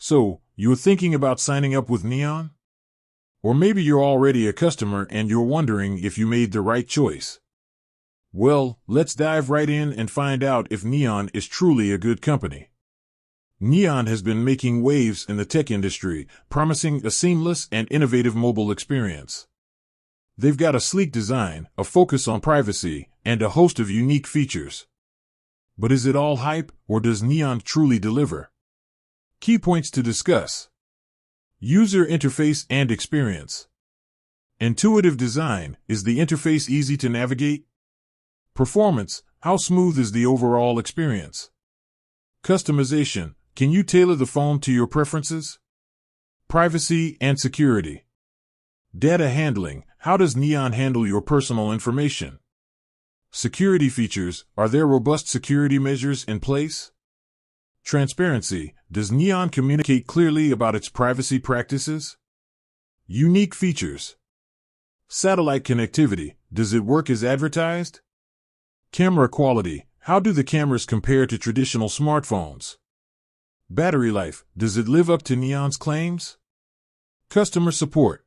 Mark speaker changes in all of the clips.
Speaker 1: So, you're thinking about signing up with Neon? Or maybe you're already a customer and you're wondering if you made the right choice. Well, let's dive right in and find out if Neon is truly a good company. Neon has been making waves in the tech industry, promising a seamless and innovative mobile experience. They've got a sleek design, a focus on privacy, and a host of unique features. But is it all hype, or does Neon truly deliver? Key points to discuss. User interface and experience. Intuitive design. Is the interface easy to navigate? Performance. How smooth is the overall experience? Customization. Can you tailor the phone to your preferences? Privacy and security. Data handling. How does Neon handle your personal information? Security features. Are there robust security measures in place? Transparency. Does Neon communicate clearly about its privacy practices? Unique features. Satellite connectivity. Does it work as advertised? Camera quality. How do the cameras compare to traditional smartphones? Battery life. Does it live up to Neon's claims? Customer support.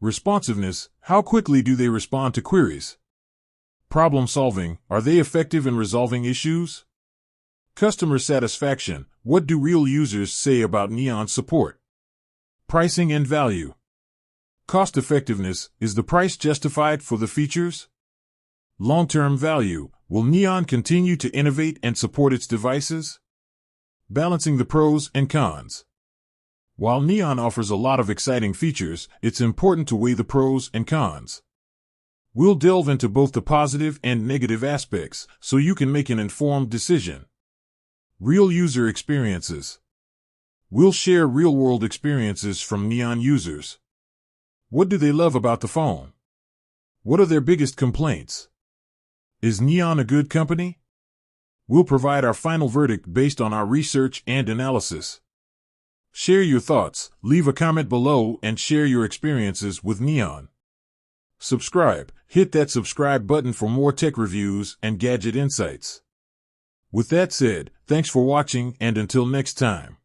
Speaker 1: Responsiveness. How quickly do they respond to queries? Problem solving. Are they effective in resolving issues? Customer satisfaction. What do real users say about Neon's support? Pricing and value. Cost effectiveness. Is the price justified for the features? Long-term value. Will Neon continue to innovate and support its devices? Balancing the pros and cons. While Neon offers a lot of exciting features, it's important to weigh the pros and cons. We'll delve into both the positive and negative aspects so you can make an informed decision. Real user experiences. We'll share real-world experiences from Neon users. What do they love about the phone? What are their biggest complaints? Is Neon a good company? We'll provide our final verdict based on our research and analysis. Share your thoughts, leave a comment below, and share your experiences with Neon. Subscribe. Hit that subscribe button for more tech reviews and gadget insights. With that said, thanks for watching, and until next time.